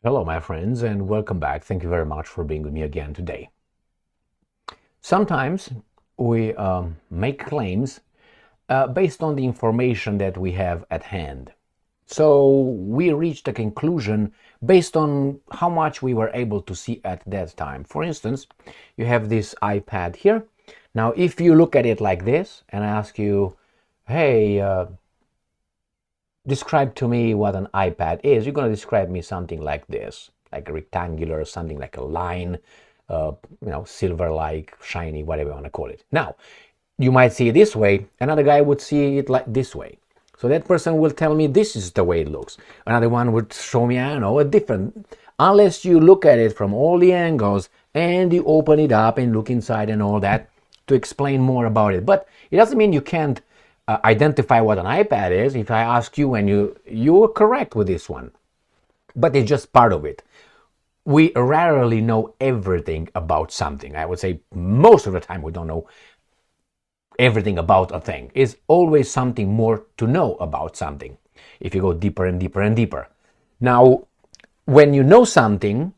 Hello, my friends, and welcome back. Thank you very much for being with me again today. Sometimes we make claims based on the information that we have at hand. So we reached a conclusion based on how much we were able to see at that time. For instance, you have this iPad here. Now, if you look at it like this and I ask you, hey, describe to me what an iPad is, you're going to describe me something like this, like a rectangular, something like a line, silver-like, shiny, whatever you want to call it. Now, you might see it this way, another guy would see it like this way. So that person will tell me this is the way it looks. Another one would show me, a different, unless you look at it from all the angles and you open it up and look inside and all that to explain more about it. But it doesn't mean you can't identify what an iPad is. If I ask you and you are correct with this one, but it's just part of it. We rarely know everything about something. I would say most of the time we don't know everything about a thing. It's always something more to know about something if you go deeper and deeper and deeper. Now, when you know something,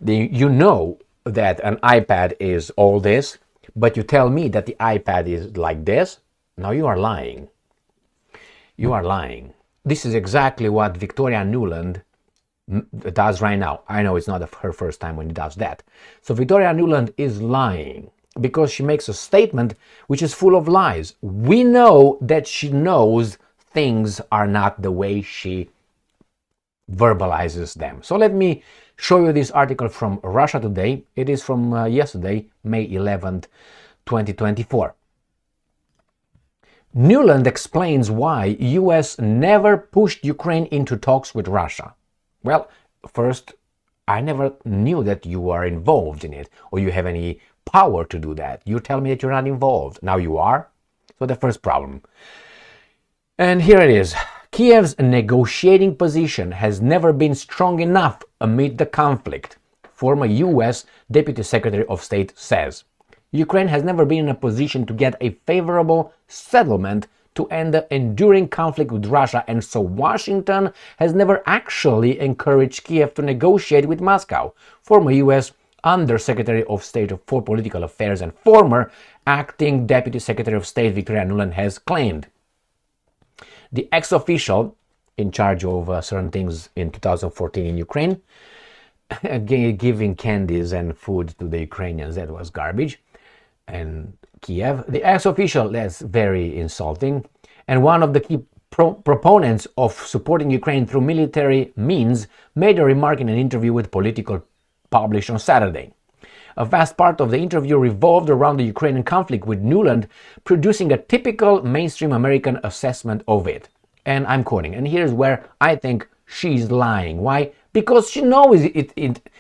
you know that an iPad is all this, but you tell me that the iPad is like this. Now you are lying. You are lying. This is exactly what Victoria Nuland does right now. I know it's not her first time when she does that. So Victoria Nuland is lying because she makes a statement which is full of lies. We know that she knows things are not the way she verbalizes them. So let me show you this article from Russia Today. It is from yesterday, May 11th, 2024. Nuland explains why US never pushed Ukraine into talks with Russia. Well, first, I never knew that you are involved in it or you have any power to do that. You tell me that you're not involved. Now you are. So the first problem. And here it is. Kiev's negotiating position has never been strong enough amid the conflict, former US Deputy Secretary of State says. Ukraine has never been in a position to get a favorable settlement to end the enduring conflict with Russia, and so Washington has never actually encouraged Kiev to negotiate with Moscow, former US Undersecretary of State for Political Affairs and former Acting Deputy Secretary of State Victoria Nuland has claimed. The ex-official in charge of certain things in 2014 in Ukraine, giving candies and food to the Ukrainians, that was garbage. And Kiev, the ex-official, that's very insulting, and one of the key proponents of supporting Ukraine through military means made a remark in an interview with Political published on Saturday. A vast part of the interview revolved around the Ukrainian conflict, with Nuland producing a typical mainstream American assessment of it. And I'm quoting, and here's where I think she's lying. Why? Because she knows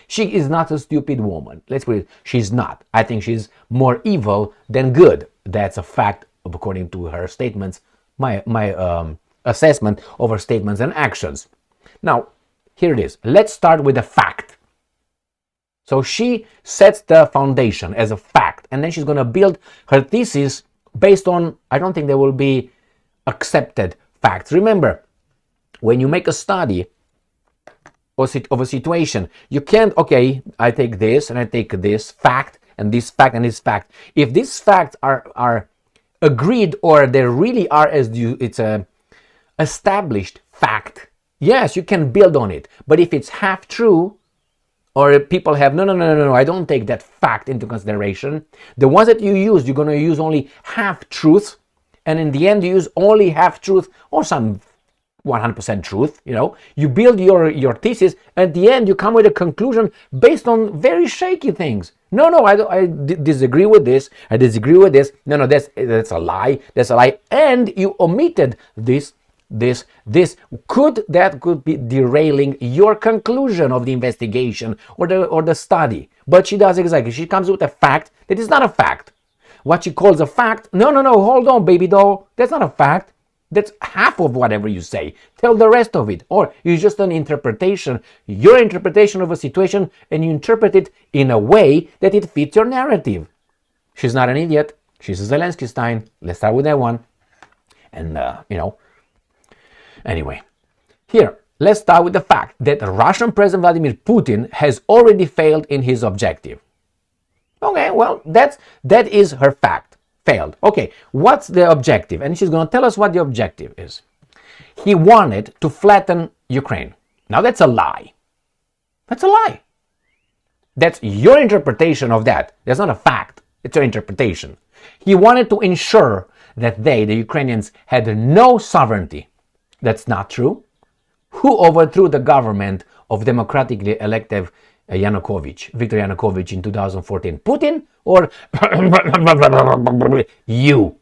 she is not a stupid woman. Let's put it, she's not. I think she's more evil than good. That's a fact, according to her statements, my assessment of her statements and actions. Now, here it is. Let's start with a fact. So she sets the foundation as a fact, and then she's going to build her thesis based on, I don't think there will be accepted facts. Remember, when you make a study of a situation, you can't, okay, I take this and I take this fact and this fact and this fact. If these facts are agreed, or they really are it's a established fact, yes, you can build on it. But if it's half true, or people have, no, I don't take that fact into consideration, the ones that you use, you're going to use only half truth, and in the end you use only half truth or some 100% truth, you build your thesis, at the end you come with a conclusion based on very shaky things. No, I disagree with this, I disagree with this, no, that's a lie, and you omitted this. That could be derailing your conclusion of the investigation or the study. But she does exactly, she comes with a fact that is not a fact. What she calls a fact, no, hold on, baby doll, that's not a fact. That's half of whatever you say. Tell the rest of it. Or it's just an interpretation, your interpretation of a situation, and you interpret it in a way that it fits your narrative. She's not an idiot. She's a Nuland-stein. Let's start with that one. And, anyway, here, let's start with the fact that Russian President Vladimir Putin has already failed in his objective. Okay, well, that is her fact. Failed. Okay, what's the objective? And she's going to tell us what the objective is. He wanted to flatten Ukraine. Now that's a lie. That's a lie. That's your interpretation of that. That's not a fact. It's your interpretation. He wanted to ensure that they, the Ukrainians, had no sovereignty. That's not true. Who overthrew the government of democratically elected Viktor Yanukovych in 2014? Putin or you?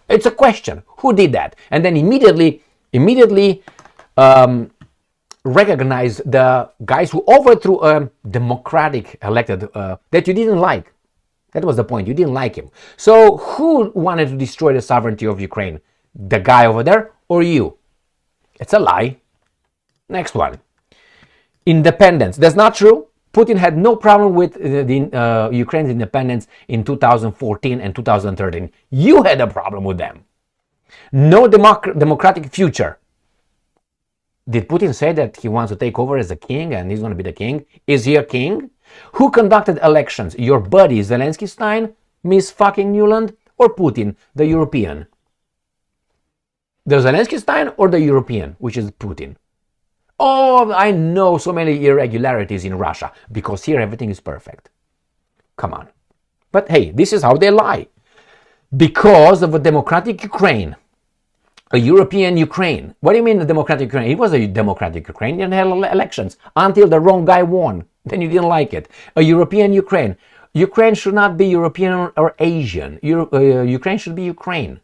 It's a question. Who did that? And then immediately recognize the guys who overthrew a democratic elected that you didn't like. That was the point. You didn't like him. So who wanted to destroy the sovereignty of Ukraine? The guy over there or you? It's a lie. Next one. Independence. That's not true. Putin had no problem with the Ukraine's independence in 2014 and 2013. You had a problem with them. No democratic future. Did Putin say that he wants to take over as a king and he's going to be the king? Is he a king? Who conducted elections? Your buddy Nuland-stein, Miss fucking Nuland, or Putin, the European? The Nuland-stein or the European, which is Putin? Oh, I know so many irregularities in Russia, because here everything is perfect. Come on. But hey, this is how they lie. Because of a democratic Ukraine, a European Ukraine. What do you mean a democratic Ukraine? It was a democratic Ukraine. You didn't have elections until the wrong guy won. Then you didn't like it. A European Ukraine. Ukraine should not be European or Asian. Ukraine should be Ukraine.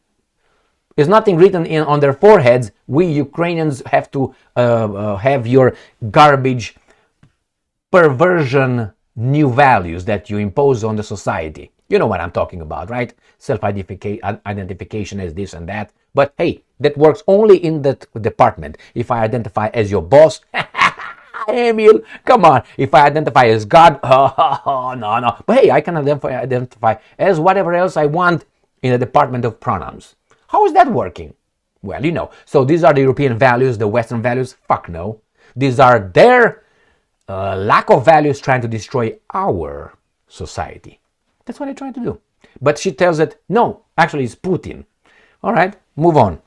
There's nothing written on their foreheads. We Ukrainians have to have your garbage perversion new values that you impose on the society. You know what I'm talking about, right? Self-identification as this and that. But hey, that works only in that department. If I identify as your boss, Emil, come on. If I identify as God, no. But hey, I can identify as whatever else I want in the department of pronouns. How is that working? Well, you know. So these are the European values, the Western values? Fuck no. These are their lack of values trying to destroy our society. That's what they're trying to do. But she tells it, no, actually it's Putin. All right, move on.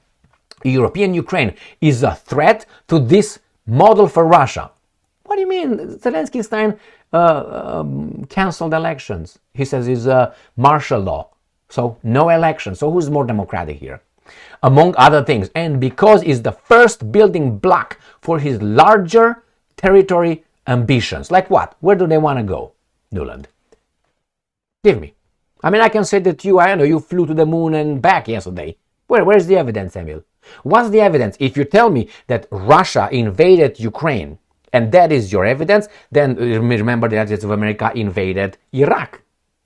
European Ukraine is a threat to this model for Russia. What do you mean? Nuland-stein canceled elections. He says it's a martial law. So no election. So who's more democratic here? Among other things. And because it's the first building block for his larger territory ambitions. Like what? Where do they want to go, Nuland? Give me. I mean, I can say that I know you flew to the moon and back yesterday. Where's the evidence, Emil? What's the evidence? If you tell me that Russia invaded Ukraine, and that is your evidence, then remember the United States of America invaded Iraq.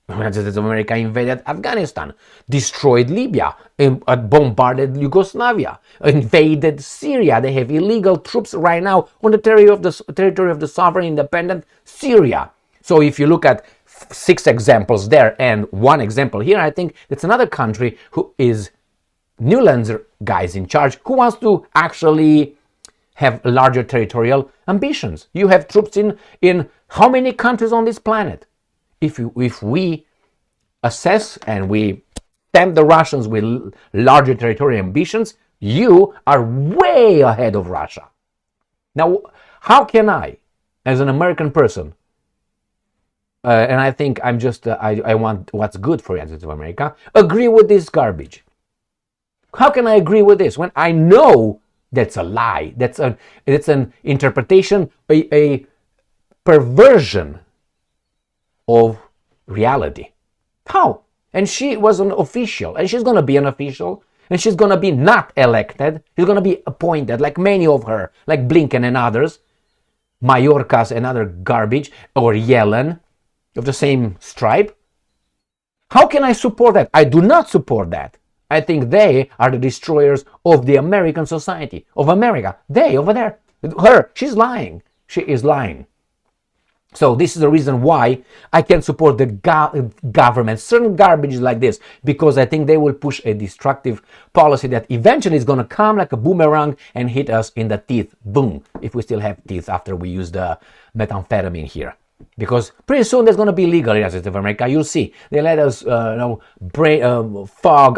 The United States of America invaded Afghanistan, destroyed Libya, bombarded Yugoslavia, invaded Syria. They have illegal troops right now on the territory of the sovereign independent Syria. So if you look at 6 examples there and 1 example here, I think it's another country who is Nuland's guys in charge, who wants to actually have larger territorial ambitions. You have troops in how many countries on this planet? If we assess and we stamp the Russians with larger territorial ambitions, you are way ahead of Russia. Now, how can I, as an American person, and I think I'm just, I want what's good for the United States of America, agree with this garbage? How can I agree with this when I know that's a lie? It's an interpretation, a perversion of reality. How? And she was an official, and she's going to be an official, and she's going to be not elected. She's going to be appointed, like many of her, like Blinken and others, Mayorkas and other garbage, or Yellen, of the same stripe. How can I support that? I do not support that. I think they are the destroyers of the American society, of America. They, over there. Her, she's lying. She is lying. So this is the reason why I can support the government, certain garbage like this, because I think they will push a destructive policy that eventually is going to come like a boomerang and hit us in the teeth. Boom, if we still have teeth after we use the methamphetamine here. Because pretty soon there's going to be legal in the United States of America. You'll see. They let us fog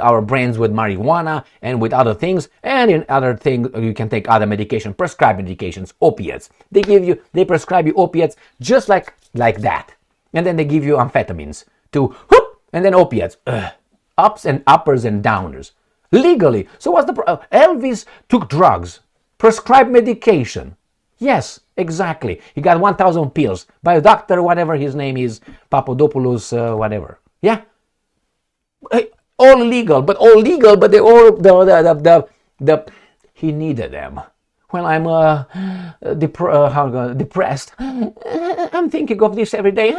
our brains with marijuana and with other things. And in other things, you can take other medication, prescribed medications, opiates. They prescribe you opiates just like that. And then they give you amphetamines to whoop, and then opiates. Ups and uppers and downers. Legally. So what's the Elvis took drugs, prescribed medication. Yes, exactly. He got 1,000 pills by a doctor, whatever his name is, Papadopoulos, whatever. Yeah, all legal, but they all he needed them. Well, I'm depressed. I'm thinking of this every day.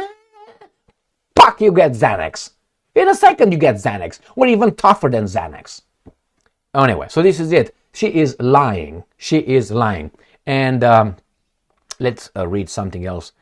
Fuck, you get Xanax. In a second, you get Xanax. Or even tougher than Xanax. Anyway, so this is it. She is lying. She is lying. And let's read something else.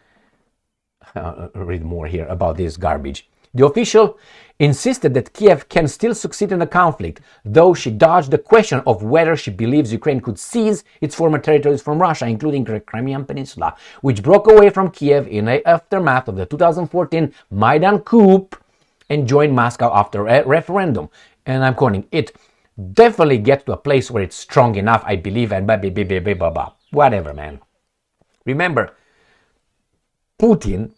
Read more here about this garbage. The official insisted that Kiev can still succeed in the conflict, though she dodged the question of whether she believes Ukraine could seize its former territories from Russia, including the Crimean Peninsula, which broke away from Kiev in the aftermath of the 2014 Maidan coup and joined Moscow after a referendum. And I'm quoting, it definitely gets to a place where it's strong enough, I believe, and blah, blah, blah, blah, blah, blah. Whatever, man. Remember, Putin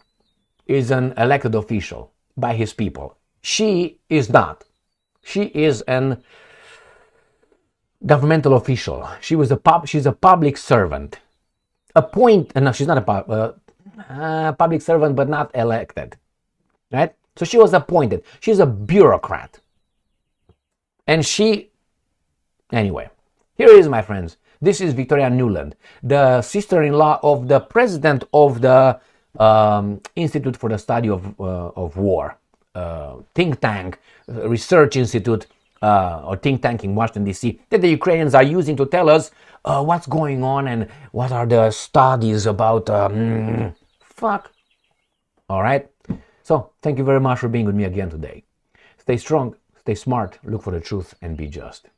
is an elected official by his people. She is not. She is an governmental official. She's a public servant. No, she's not a public servant, but not elected. Right? So she was appointed. She's a bureaucrat. And anyway, here is, my friends. This is Victoria Nuland, the sister-in-law of the president of the Institute for the Study of War, think tank, research institute, or think tank in Washington, D.C., that the Ukrainians are using to tell us what's going on and what are the studies about. Fuck. All right? So, thank you very much for being with me again today. Stay strong, stay smart, look for the truth, and be just.